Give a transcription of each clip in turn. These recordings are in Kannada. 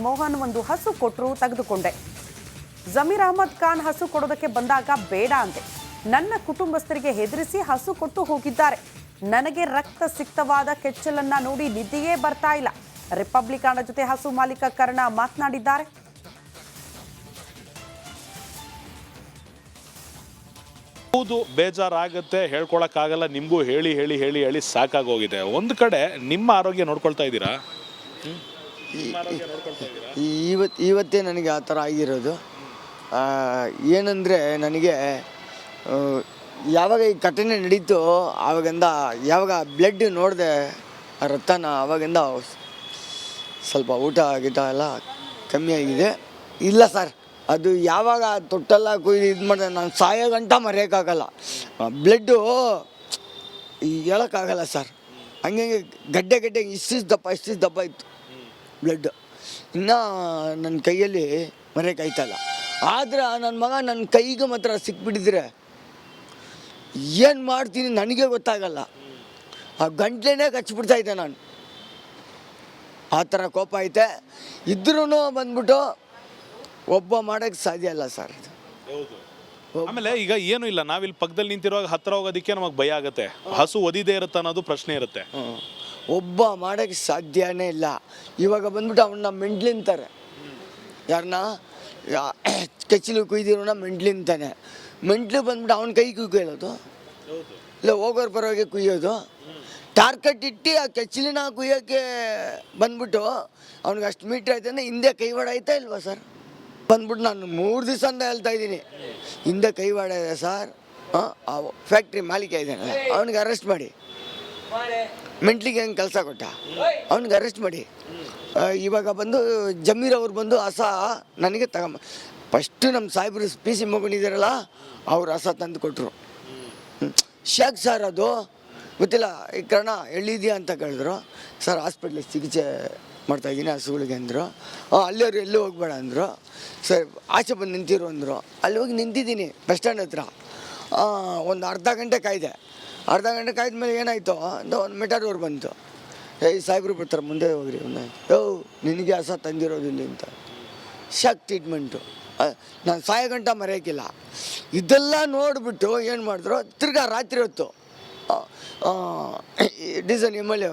ಮೋಹನ್ ಒಂದು ಹಸು ಕೊಟ್ಟರು, ತೆಗೆದುಕೊಂಡೆ. ಜಮೀರ್ ಅಹಮದ್ ಖಾನ್ ಹಸು ಕೊಡೋದಕ್ಕೆ ಬಂದಾಗ ಬೇಡ ಅಂದೆ. ನನ್ನ ಕುಟುಂಬಸ್ಥರಿಗೆ ಹೆದರಿಸಿ ಹಸು ಕೊಟ್ಟು ಹೋಗಿದ್ದಾರೆ. ನನಗೆ ರಕ್ತ ಸಿಕ್ತವಾದ ಕೆಚ್ಚಲನ್ನ ನೋಡಿ ನಿದ್ದೆಯೇ ಬರ್ತಾ ಇಲ್ಲ. ರಿಪಬ್ಲಿಕನ್ ಜೊತೆ ಹಸು ಮಾಲೀಕ ಕರ್ಣ ಮಾತನಾಡಿದ್ದಾರೆ. ಹೌದು, ಬೇಜಾರಾಗುತ್ತೆ, ಹೇಳ್ಕೊಳಕ್ಕಾಗಲ್ಲ. ನಿಮಗೂ ಹೇಳಿ ಹೇಳಿ ಹೇಳಿ ಹೇಳಿ ಸಾಕಾಗೋಗಿದೆ. ಒಂದು ಕಡೆ ನಿಮ್ಮ ಆರೋಗ್ಯ ನೋಡ್ಕೊಳ್ತಾ ಇದ್ದೀರಾ? ಇವತ್ತೇ ನನಗೆ ಆ ಥರ ಆಗಿರೋದು. ಏನಂದರೆ ನನಗೆ ಯಾವಾಗ ಈ ಘಟನೆ ನಡೀತು ಆವಾಗಿಂದ, ಯಾವಾಗ ಬ್ಲಡ್ ನೋಡಿದೆ ಆ ರಕ್ತನ, ಆವಾಗಿಂದ ಸ್ವಲ್ಪ ಊಟ ಗೀಟ ಎಲ್ಲ ಕಮ್ಮಿ ಆಗಿದೆ. ಇಲ್ಲ ಸರ್, ಅದು ಯಾವಾಗ ತೊಟ್ಟೆಲ್ಲ ಕುಯ್ದು ಇದು ಮಾಡಿದೆ, ನಾನು ಸಾಯೋ ಗಂಟ ಮರೆಯೋಕ್ಕಾಗಲ್ಲ. ಬ್ಲಡ್ಡು ಹೇಳೋಕ್ಕಾಗಲ್ಲ ಸರ್. ಹಂಗೆ ಗಡ್ಡೆ ಇಷ್ಟಿಷ್ಟು ದಪ್ಪ ಇತ್ತು ಬ್ಲಡ್. ಇನ್ನೂ ನನ್ನ ಕೈಯಲ್ಲಿ ಮರೆಯೋಕ್ಕಾಯ್ತಲ್ಲ. ಆದ್ರೆ ನನ್ನ ಮಗ ನನ್ನ ಕೈಗೆ ಮಾತ್ರ ಸಿಕ್ಬಿಟ್ಟಿದ್ರೆ ಏನು ಮಾಡ್ತೀನಿ ನನಗೆ ಗೊತ್ತಾಗಲ್ಲ. ಆ ಗಂಟ್ಲೆನೇ ಕಚ್ಚಿಬಿಡ್ತಾಯಿದ್ದೆ ನಾನು. ಆ ಥರ ಕೋಪ ಐತೆ. ಇದ್ರೂ ಬಂದ್ಬಿಟ್ಟು ಒಬ್ಬ ಮಾಡೋಕ್ಕೆ ಸಾಧ್ಯ ಇಲ್ಲ ಸರ್. ಆಮೇಲೆ ಈಗ ಏನು ಇಲ್ಲ, ನಾವಿಲ್ಲಿ ಪಕ್ಕದಲ್ಲಿ ನಿಂತಿರುವಾಗ ಹತ್ರ ಹೋಗೋದಕ್ಕೆ ನಮಗೆ ಭಯ ಆಗುತ್ತೆ. ಹಸು ಒದಿದೇ ಇರುತ್ತೆ ಅನ್ನೋದು ಪ್ರಶ್ನೆ ಇರುತ್ತೆ. ಒಬ್ಬ ಮಾಡೋಕ್ಕೆ ಸಾಧ್ಯನೇ ಇಲ್ಲ. ಇವಾಗ ಬಂದ್ಬಿಟ್ಟು ಅವನ್ನ ಮೆಂಡ್ಲಿಂತಾರೆ. ಯಾರನ್ನ ಕೆಚ್ಚಲು ಕುಯ್ದಿರೋನ ಮೆಂಡ್ಲಿಂತಾನೆ. ಮೆಂಟ್ಲು ಬಂದ್ಬಿಟ್ಟು ಅವನ ಕೈ ಕುಯ್ಯೋದು, ಇಲ್ಲ ಹೋಗೋರು ಬರೋಗೆ ಕುಯ್ಯೋದು. ಟಾರ್ಗೆಟ್ ಇಟ್ಟು ಆ ಕೆಚ್ಚಲಿನ ಕುಯ್ಯೋಕ್ಕೆ ಬಂದ್ಬಿಟ್ಟು ಅವ್ನಿಗೆ ಅಷ್ಟು ಮೀಟ್ರ್ ಆಯ್ತು ಅಂದರೆ ಹಿಂದೆ ಕೈವಾಡ ಆಯ್ತಾ ಇಲ್ವಾ ಸರ್? ಬಂದ್ಬಿಟ್ಟು ನಾನು 3 ದಿವಸ ಅಂತ ಹೇಳ್ತಾ ಇದ್ದೀನಿ, ಹಿಂದೆ ಕೈವಾಡ ಇದೆ ಸರ್. ಆ ಫ್ಯಾಕ್ಟ್ರಿ ಮಾಲೀಕ ಇದ್ದಾನೆ, ಅವ್ನಿಗೆ ಅರೆಸ್ಟ್ ಮಾಡಿ. ಮೆಂಟ್ಲಿಗೆ ಹೆಂಗೆ ಕೆಲಸ ಕೊಟ್ಟ, ಅವ್ನಿಗೆ ಅರೆಸ್ಟ್ ಮಾಡಿ. ಇವಾಗ ಬಂದು ಜಮೀರ್ ಅವ್ರು ಬಂದು ಹಸ ನನಗೆ ಫಸ್ಟು ನಮ್ಮ ಸಾಹೇಬ್ರು PC ಮಗನಿದ್ದಾರಲ್ಲ, ಅವ್ರು ಹಸ ತಂದು ಕೊಟ್ಟರು. ಶಾಕ್ ಸರ್ ಅದು ಗೊತ್ತಿಲ್ಲ, ಈ ಕಾರಣ ಎಲ್ಲಿದೆಯಾ ಅಂತ ಕೇಳಿದ್ರು. ಸರ್ ಹಾಸ್ಪಿಟ್ಲಿಗೆ ಚಿಕಿತ್ಸೆ ಮಾಡ್ತಾಯಿದ್ದೀನಿ ಹಸುಗಳಿಗೆ ಅಂದರು. ಅಲ್ಲಿಯವ್ರು ಎಲ್ಲೂ ಹೋಗ್ಬೇಡ ಅಂದರು. ಸರ್ ಆಚೆ ಬಂದು ನಿಂತಿರು ಅಂದರು. ಅಲ್ಲಿ ಹೋಗಿ ನಿಂತಿದ್ದೀನಿ ಬಸ್ ಸ್ಟ್ಯಾಂಡ್ ಹತ್ರ. ಒಂದು ಅರ್ಧ ಗಂಟೆ ಕಾಯ್ದೆ. ಅರ್ಧ ಗಂಟೆ ಕಾಯ್ದ ಮೇಲೆ ಏನಾಯಿತು ಅಂತ ಒಂದು ಮೆಟಾಡೋರು ಬಂತು. ಸಾಹೇಬ್ರು ಬರ್ತಾರೆ, ಮುಂದೆ ಹೋಗ್ರಿ. ನಿನಗೆ ಹಸ ತಂದಿರೋದಿಲ್ಲ ಅಂತ. Shock treatment. ನಾನು ಸಾಯೋ ಗಂಟ ಮರೆಯೋಕ್ಕಿಲ್ಲ. ಇದೆಲ್ಲ ನೋಡಿಬಿಟ್ಟು ಏನು ಮಾಡಿದ್ರು, ತಿರ್ಗಾ ರಾತ್ರಿ ಹೊತ್ತು ಡಿಸನ್ MLA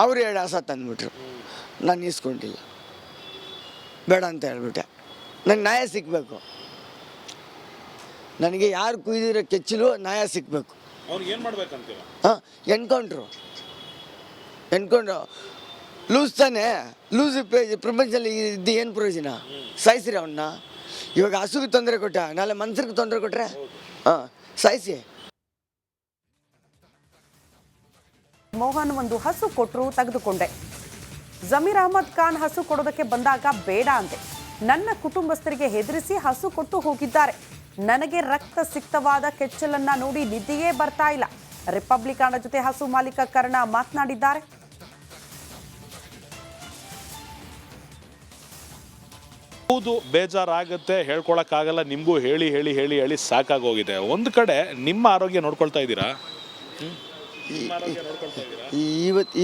ಅವರು 2 ಹಸ ತಂದುಬಿಟ್ರು. ನಾನು ಇಸ್ಕೊಂಡಿಲ್ಲ, ಬೇಡ ಅಂತ ಹೇಳ್ಬಿಟ್ಟೆ. ನಂಗೆ ನ್ಯಾಯ ಸಿಗಬೇಕು. ನನಗೆ ಯಾರು ಕುಯ್ದಿರೋ ಕೆಚ್ಚಲು ನ್ಯಾಯ ಸಿಗಬೇಕು. ಎನ್ಕೌಂಟ್ರು ಲೂಸ್ ತಾನೆ. ಲೂಸ್ ಪ್ರಪಂಚದಲ್ಲಿ ಇದ್ದು ಏನು ಪ್ರಯೋಜನ? ಸಾಯಿಸ್ರಿ ಅವನ್ನ. ಇವಾಗ ಹಸುಗೆ ತೊಂದರೆ ಕೊಟ್ಟ, ನಾಳೆ ಮನುಷ್ಯರಿಗೆ ತೊಂದರೆ ಕೊಟ್ಟರೆ ಸಾಯಿಸಿ. ಮೋಹನ್ ಒಂದು ಹಸು ಕೊಟ್ಟರು, ತೆಗೆದುಕೊಂಡೆ. ಜಮೀರ್ ಅಹಮದ್ ಖಾನ್ ಹಸು ಕೊಡೋದಕ್ಕೆ ಬಂದಾಗ ಬೇಡ ಅಂದೆ. ನನ್ನ ಕುಟುಂಬಸ್ಥರಿಗೆ ಹೆದರಿಸಿ ಹಸು ಕೊಟ್ಟು ಹೋಗಿದ್ದಾರೆ. ನನಗೆ ರಕ್ತ ಸಿಕ್ತವಾದ ಕೆಚ್ಚಲನ್ನ ನೋಡಿ ನಿದ್ದೆಯೇ ಬರ್ತಾ ಇಲ್ಲ. ರಿಪಬ್ಲಿಕನ್ ಜೊತೆ ಹಸು ಮಾಲೀಕ ಕರ್ಣ ಮಾತನಾಡಿದ್ದಾರೆ. ಹೌದು, ಬೇಜಾರಾಗುತ್ತೆ, ಹೇಳ್ಕೊಳಕ್ಕಾಗಲ್ಲ. ನಿಮಗೂ ಹೇಳಿ ಹೇಳಿ ಹೇಳಿ ಹೇಳಿ ಸಾಕಾಗೋಗಿದೆ. ಒಂದು ಕಡೆ ನಿಮ್ಮ ಆರೋಗ್ಯ ನೋಡ್ಕೊಳ್ತಾ ಇದ್ದೀರಾ?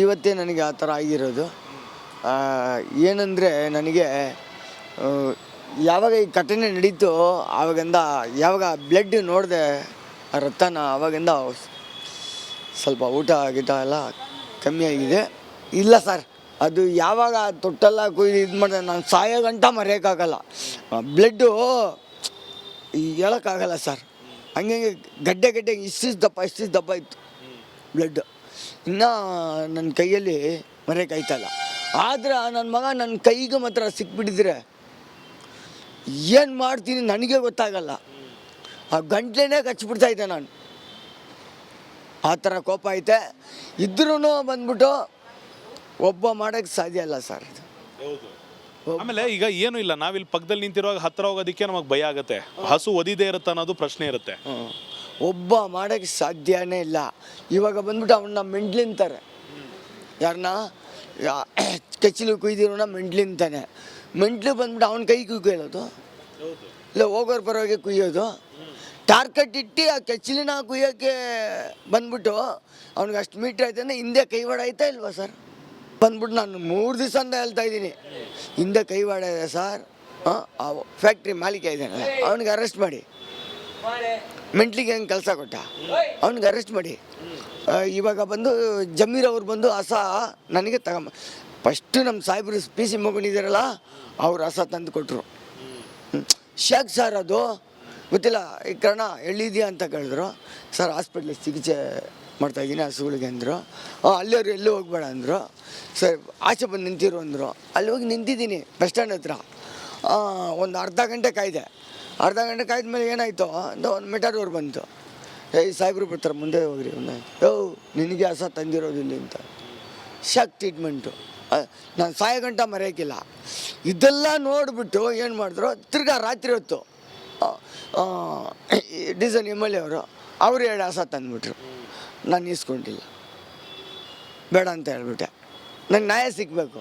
ಇವತ್ತೇ ನನಗೆ ಆ ಥರ ಆಗಿರೋದು. ಏನಂದರೆ ನನಗೆ ಯಾವಾಗ ಈ ಘಟನೆ ನಡೀತು ಆವಾಗಿಂದ, ಯಾವಾಗ ಬ್ಲಡ್ ನೋಡಿದೆ ಆ ರಕ್ತನ, ಆವಾಗಿಂದ ಸ್ವಲ್ಪ ಊಟ ಗೀಟ ಎಲ್ಲ ಕಮ್ಮಿ ಆಗಿದೆ. ಇಲ್ಲ ಸರ್, ಅದು ಯಾವಾಗ ತೊಟ್ಟೆಲ್ಲ ಕುಯ್ದು ಇದು ಮಾಡಿದೆ, ನಾನು ಸಾಯೋ ಗಂಟ ಮರೆಯೋಕ್ಕಾಗಲ್ಲ. ಬ್ಲಡ್ಡು ಹೇಳೋಕ್ಕಾಗಲ್ಲ ಸರ್. ಹಂಗೆ ಗಡ್ಡೆ ಇಷ್ಟಿಷ್ಟು ದಪ್ಪ ಇತ್ತು ಬ್ಲಡ್. ಇನ್ನೂ ನನ್ನ ಕೈಯಲ್ಲಿ ಮರೆಯೋಕ್ಕಾಯ್ತಲ್ಲ. ಆದ್ರೆ ನನ್ನ ಮಗ ನನ್ನ ಕೈಗೆ ಮಾತ್ರ ಸಿಕ್ಬಿಟ್ಟಿದ್ರೆ ಏನು ಮಾಡ್ತೀನಿ ನನಗೆ ಗೊತ್ತಾಗಲ್ಲ. ಆ ಗಂಟ್ಲೆನೇ ಕಚ್ಚಿಬಿಡ್ತಾಯಿದ್ದೆ ನಾನು. ಆ ಥರ ಕೋಪ ಐತೆ. ಇದ್ರೂ ಬಂದ್ಬಿಟ್ಟು ಒಬ್ಬ ಮಾಡೋಕ್ಕೆ ಸಾಧ್ಯ ಇಲ್ಲ ಸರ್. ಆಮೇಲೆ ಈಗ ಏನು ಇಲ್ಲ, ನಾವಿಲ್ಲಿ ಪಕ್ಕದಲ್ಲಿ ನಿಂತಿರುವಾಗ ಹತ್ರ ಹೋಗೋದಕ್ಕೆ ನಮಗೆ ಭಯ ಆಗುತ್ತೆ. ಹಸು ಒದಿದೇ ಇರುತ್ತೆ ಅನ್ನೋದು ಪ್ರಶ್ನೆ ಇರುತ್ತೆ. ಒಬ್ಬ ಮಾಡೋಕ್ಕೆ ಸಾಧ್ಯನೇ ಇಲ್ಲ. ಇವಾಗ ಬಂದ್ಬಿಟ್ಟು ಅವನ್ನ ಮೆಂಡ್ಲಿಂತಾರೆ. ಯಾರನ್ನ ಕೆಚ್ಚಲು ಕುಯ್ದಿರೋನ ಮೆಂಡ್ಲಿಂತಾನೆ. ಮೆಂಟ್ಲು ಬಂದ್ಬಿಟ್ಟು ಅವನ ಕೈ ಕುಯ್ಯೋದು, ಇಲ್ಲ ಹೋಗೋರು ಬರೋಗೆ ಕುಯ್ಯೋದು. ಟಾರ್ಗೆಟ್ ಇಟ್ಟು ಆ ಕೆಚ್ಚಲಿನ ಕುಯ್ಯೋಕ್ಕೆ ಬಂದ್ಬಿಟ್ಟು ಅವ್ನಿಗೆ ಅಷ್ಟು ಮೀಟ್ರ್ ಆಯ್ತು ಅಂದರೆ ಹಿಂದೆ ಕೈವಾಡ ಆಯ್ತಾ ಇಲ್ವಾ ಸರ್? ಬಂದ್ಬಿಟ್ಟು ನಾನು 3 ದಿವಸ ಅಂತ ಹೇಳ್ತಾ ಇದ್ದೀನಿ, ಹಿಂದೆ ಕೈವಾಡ ಇದೆ ಸರ್. ಫ್ಯಾಕ್ಟ್ರಿ ಮಾಲೀಕ ಇದ್ದಾನೆ, ಅವನಿಗೆ ಅರೆಸ್ಟ್ ಮಾಡಿ. ಮೆಂಟ್ಲಿಗೆ ಹೆಂಗೆ ಕೆಲಸ ಕೊಟ್ಟ, ಅವ್ನಿಗೆ ಅರೆಸ್ಟ್ ಮಾಡಿ. ಇವಾಗ ಬಂದು ಜಮೀರ್ ಅವ್ರು ಬಂದು ಹೊಸ ನನಗೆ ಫಸ್ಟು ನಮ್ಮ ಸಾಹೇಬ್ರು PC ಮಗನಿದ್ದಾರಲ್ಲ, ಅವ್ರು ಹೊಸ ತಂದು ಕೊಟ್ಟರು. ಶಾಕ್ ಸರ್ ಅದು ಗೊತ್ತಿಲ್ಲ, ಈ ಕಾರಣ ಎಲ್ಲಿದೆಯಾ ಅಂತ ಕೇಳಿದ್ರು. ಸರ್ ಹಾಸ್ಪಿಟ್ಲಿಗೆ ಚಿಕಿತ್ಸೆ ಮಾಡ್ತಾಯಿದ್ದೀನಿ ಹಸುಗಳಿಗೆ ಅಂದರು. ಅಲ್ಲಿಯವ್ರು ಎಲ್ಲೂ ಹೋಗ್ಬೇಡ ಅಂದರು. ಸರ್ ಆಚೆ ಬಂದು ನಿಂತಿರು ಅಂದರು. ಅಲ್ಲಿ ಹೋಗಿ ನಿಂತಿದ್ದೀನಿ ಬಸ್ ಸ್ಟ್ಯಾಂಡ್ ಹತ್ರ. ಒಂದು ಅರ್ಧ ಗಂಟೆ ಕಾಯ್ದೆ. ಅರ್ಧ ಗಂಟೆ ಕಾಯ್ದ ಮೇಲೆ ಏನಾಯಿತು ಅಂತ ಒಂದು ಮೆಟಾಡೋರು ಬಂತು. ಸಾಹೇಬ್ರು ಬರ್ತಾರೆ, ಮುಂದೆ ಹೋಗ್ರಿ. ನಿನಗೆ ಹೊಸ ತಂದಿರೋದು ಇಲ್ಲಿ ಅಂತ. Shock treatment. ನಾನು ಸಾಯೋ ಗಂಟ ಮರೆಯೋಕ್ಕಿಲ್ಲ. ಇದೆಲ್ಲ ನೋಡಿಬಿಟ್ಟು ಏನು ಮಾಡಿದ್ರು, ತಿರ್ಗಾ ರಾತ್ರಿ ಹೊತ್ತು ಡಿಸನ್ MLA ಅವರು 2 ಹೊಸ ತಂದುಬಿಟ್ರು. ನಾನು ಇಸ್ಕೊಂಡಿಲ್ಲ, ಬೇಡ ಅಂತ ಹೇಳ್ಬಿಟ್ಟೆ. ನಂಗೆ ನ್ಯಾಯ ಸಿಗಬೇಕು.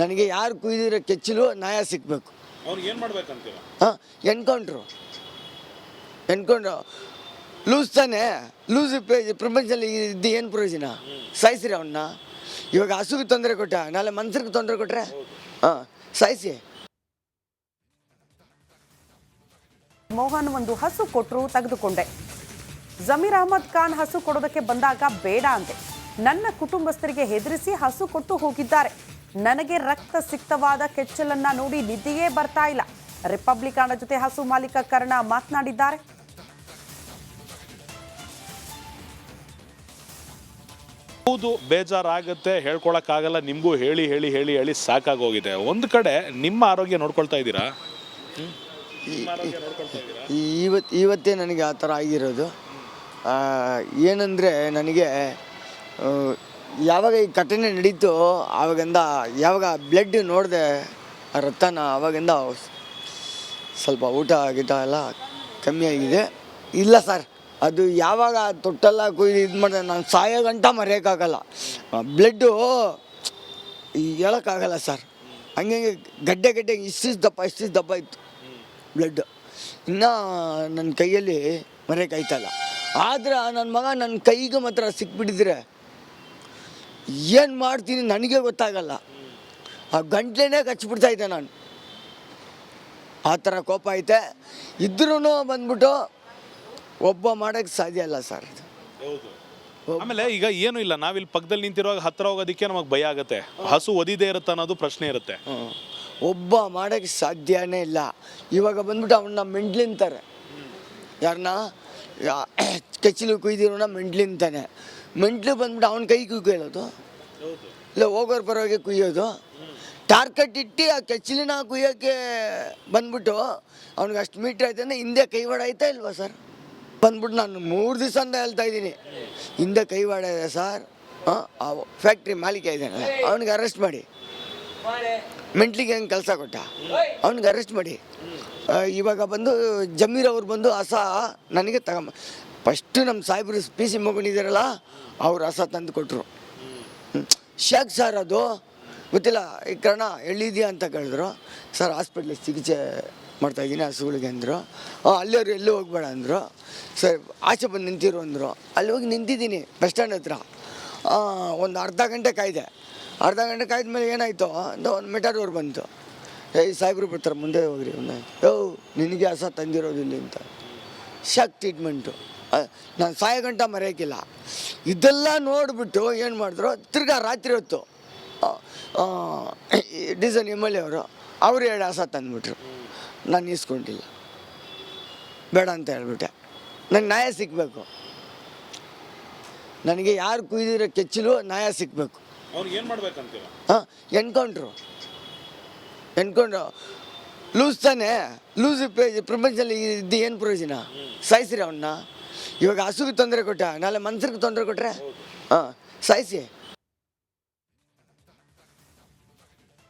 ನನಗೆ ಯಾರು ಕುಯ್ದಿರೋ ಕೆಚ್ಚಲು ನ್ಯಾಯ ಸಿಗಬೇಕು. ಎನ್ಕೌಂಟ್ರು ಲೂಸ್ ತಾನೆ. ಲೂಸ್ ಪ್ರಪಂಚದಲ್ಲಿ ಇದ್ದು ಏನು ಪ್ರಯೋಜನ? ಸಾಯಿಸ್ರಿ ಅವನ್ನ. ಇವಾಗ ಹಸುಗೆ ತೊಂದರೆ ಕೊಟ್ಟ, ನಾಳೆ ಮನ್ಸರಿಗೆ ತೊಂದರೆ ಕೊಟ್ಟರೆ ಸಾಯಿಸಿ. ಮೋಹನ್ ಒಂದು ಹಸು ಕೊಟ್ಟರು, ತೆಗೆದುಕೊಂಡೆ. ಜಮೀರ್ ಅಹಮದ್ ಖಾನ್ ಹಸು ಕೊಡೋದಕ್ಕೆ ಬಂದಾಗ ಬೇಡ ಅಂತೆ. ನನ್ನ ಕುಟುಂಬಸ್ಥರಿಗೆ ಹೆದರಿಸಿ ಹಸು ಕೊಟ್ಟು ಹೋಗಿದ್ದಾರೆ. ನನಗೆ ರಕ್ತ ಸಿಕ್ತವಾದ ಕೆಚ್ಚಲನ್ನ ನೋಡಿ ನಿದ್ದೆಯೇ ಬರ್ತಾ ಇಲ್ಲ. ರಿಪಬ್ಲಿಕನ್ ಜೊತೆ ಹಸು ಮಾಲೀಕ ಕರ್ಣ ಮಾತನಾಡಿದ್ದಾರೆ. ಹೌದು, ಬೇಜಾರಾಗುತ್ತೆ, ಹೇಳ್ಕೊಳಕ್ಕಾಗಲ್ಲ. ನಿಮಗೂ ಹೇಳಿ ಹೇಳಿ ಹೇಳಿ ಹೇಳಿ ಸಾಕಾಗೋಗಿದೆ. ಒಂದು ಕಡೆ ನಿಮ್ಮ ಆರೋಗ್ಯ ನೋಡ್ಕೊಳ್ತಾ ಇದ್ದೀರಾ? ಇವತ್ತೇ ನನಗೆ ಆ ಥರ ಆಗಿರೋದು. ಏನಂದರೆ ನನಗೆ ಯಾವಾಗ ಈ ಘಟನೆ ನಡೀತು ಆವಾಗಿಂದ, ಯಾವಾಗ ಬ್ಲಡ್ ನೋಡಿದೆ ಆ ರಕ್ತನ, ಆವಾಗಿಂದ ಸ್ವಲ್ಪ ಊಟ ಗೀಟ ಎಲ್ಲ ಕಮ್ಮಿ ಆಗಿದೆ. ಇಲ್ಲ ಸರ್, ಅದು ಯಾವಾಗ ತೊಟ್ಟೆಲ್ಲ ಕುಯ್ದು ಇದು ಮಾಡಿದೆ, ನಾನು ಸಾಯೋ ಗಂಟ ಮರೆಯೋಕ್ಕಾಗಲ್ಲ. ಬ್ಲಡ್ಡು ಹೇಳೋಕ್ಕಾಗಲ್ಲ ಸರ್. ಹಂಗೆ ಗಡ್ಡೆ ಇಷ್ಟಿಷ್ಟು ದಪ್ಪ ಇತ್ತು ಬ್ಲಡ್ಡು. ಇನ್ನೂ ನನ್ನ ಕೈಯಲ್ಲಿ ಮರೆಯೋಕ್ಕಾಯ್ತಲ್ಲ. ಆದ್ರೆ ನನ್ನ ಮಗ ನನ್ನ ಕೈಗೆ ಮಾತ್ರ ಸಿಕ್ಬಿಟ್ಟಿದ್ರೆ ಏನು ಮಾಡ್ತೀನಿ ನನಗೆ ಗೊತ್ತಾಗಲ್ಲ. ಆ ಗಂಟ್ಲೆನೇ ಕಚ್ಚಿಬಿಡ್ತಾಯಿದ್ದೆ ನಾನು. ಆ ಥರ ಕೋಪ ಐತೆ. ಇದ್ರೂ ಬಂದ್ಬಿಟ್ಟು ಒಬ್ಬ ಮಾಡೋಕ್ಕೆ ಸಾಧ್ಯ ಇಲ್ಲ ಸರ್. ಆಮೇಲೆ ಈಗ ಏನು ಇಲ್ಲ, ನಾವಿಲ್ಲಿ ಪಕ್ಕದಲ್ಲಿ ನಿಂತಿರುವಾಗ ಹತ್ರ ಹೋಗೋದಕ್ಕೆ ನಮಗೆ ಭಯ ಆಗುತ್ತೆ. ಹಸು ಒದಿದೇ ಇರುತ್ತೆ ಅನ್ನೋದು ಪ್ರಶ್ನೆ ಇರುತ್ತೆ. ಒಬ್ಬ ಮಾಡೋಕ್ಕೆ ಸಾಧ್ಯನೇ ಇಲ್ಲ. ಇವಾಗ ಬಂದ್ಬಿಟ್ಟು ಅವನ್ನ ಮೆಂಟ್ಲಿಂತಾರೆ. ಯಾರನ್ನ ಕೆಚ್ಚಲು ಕುಯ್ದಿರೋನ ಮೆಂಟ್ಲಿಂತಾನೆ. ಮೆಂಟ್ಲು ಬಂದ್ಬಿಟ್ಟು ಅವನ ಕೈ ಕುಯ್ಯೋದು, ಇಲ್ಲ ಹೋಗೋರು ಬರೋಗೆ ಕುಯ್ಯೋದು. ಟಾರ್ಗೆಟ್ ಇಟ್ಟು ಆ ಕೆಚ್ಚಲಿನ ಕುಯ್ಯೋಕ್ಕೆ ಬಂದ್ಬಿಟ್ಟು ಅವ್ನಿಗೆ ಅಷ್ಟು ಮೀಟ್ರ್ ಆಯ್ತಂದ್ರೆ ಹಿಂದೆ ಕೈವಾಡ ಆಯ್ತಾ ಇಲ್ವಾ ಸರ್? ಬಂದ್ಬಿಟ್ಟು ನಾನು 3 ದಿವಸ ಅಂತ ಹೇಳ್ತಾ ಇದ್ದೀನಿ, ಹಿಂದೆ ಕೈವಾಡ ಇದೆ ಸರ್. ಫ್ಯಾಕ್ಟ್ರಿ ಮಾಲೀಕ ಇದ್ದಾನೆ, ಅವನಿಗೆ ಅರೆಸ್ಟ್ ಮಾಡಿ. ಮೆಂಟ್ಲಿಗೆ ಹೆಂಗೆ ಕೆಲಸ ಕೊಟ್ಟ, ಅವ್ನಿಗೆ ಅರೆಸ್ಟ್ ಮಾಡಿ. ಇವಾಗ ಬಂದು ಜಮೀರ್ ಅವ್ರು ಬಂದು ಹೊಸ ನನಗೆ ಫಸ್ಟು ನಮ್ಮ ಸಾಹೇಬ್ರು PC ಮಗನಿದ್ದಾರಲ್ಲ, ಅವ್ರು ಹೊಸ ತಂದು ಕೊಟ್ಟರು. ಶಾಕ್ ಸರ್ ಅದು ಗೊತ್ತಿಲ್ಲ, ಈ ಕಾರಣ ಎಲ್ಲಿದೆಯಾ ಅಂತ ಕೇಳಿದ್ರು. ಸರ್ ಹಾಸ್ಪಿಟ್ಲಿಗೆ ಚಿಕಿತ್ಸೆ ಮಾಡ್ತಾಯಿದ್ದೀನಿ ಹಸುಗಳಿಗೆ ಅಂದರು. ಅಲ್ಲಿಯವ್ರು ಎಲ್ಲೂ ಹೋಗ್ಬೇಡ ಅಂದರು. ಸರ್ ಆಚೆ ಬಂದು ನಿಂತಿರು ಅಂದರು. ಅಲ್ಲಿ ಹೋಗಿ ನಿಂತಿದ್ದೀನಿ ಬಸ್ ಸ್ಟ್ಯಾಂಡ್ ಹತ್ರ. ಒಂದು ಅರ್ಧ ಗಂಟೆ ಕಾಯ್ದೆ. ಅರ್ಧ ಗಂಟೆ ಕಾಯ್ದ ಮೇಲೆ ಏನಾಯಿತು ಅಂತ ಒಂದು ಮೆಟಾಡೋರು ಬಂತು. ಸಾಹೇಬ್ರು ಬರ್ತಾರೆ, ಮುಂದೆ ಹೋಗ್ರಿ. ನಿನಗೆ ಹೊಸ ತಂದಿರೋದು ಇಲ್ಲಿ ಅಂತ. Shock treatment. ನಾನು ಸಾಯೋ ಗಂಟ ಮರೆಯೋಕ್ಕಿಲ್ಲ. ಇದೆಲ್ಲ ನೋಡಿಬಿಟ್ಟು ಏನು ಮಾಡಿದ್ರು, ತಿರ್ಗಾ ರಾತ್ರಿ ಹೊತ್ತು ಡಿಸನ್ MLA ಅವರು 2 ಹೊಸ ತಂದುಬಿಟ್ರು. ನಾನು ಇಸ್ಕೊಂಡಿಲ್ಲ, ಬೇಡ ಅಂತ ಹೇಳ್ಬಿಟ್ಟೆ. ನಂಗೆ ನ್ಯಾಯ ಸಿಗಬೇಕು. ನನಗೆ ಯಾರು ಕುಯ್ದಿರೋ ಕೆಚ್ಚಲು ನ್ಯಾಯ ಸಿಗಬೇಕು. ಎನ್ಕೌಂಟ್ರು ಲೂಸ್ ತಾನೆ. ಲೂಸ್ ಪ್ರಪಂಚದಲ್ಲಿ ಇದ್ದು ಏನು ಪ್ರಯೋಜನ? ಸಾಯಿಸ್ರಿ ಅವನ್ನ. ಇವಾಗ ಹಸುಗೆ ತೊಂದರೆ ಕೊಟ್ಟ, ನಾಳೆ ಮನ್ಸರಿಗೆ ತೊಂದರೆ ಕೊಟ್ಟರೆ ಸಾಯಿಸಿ.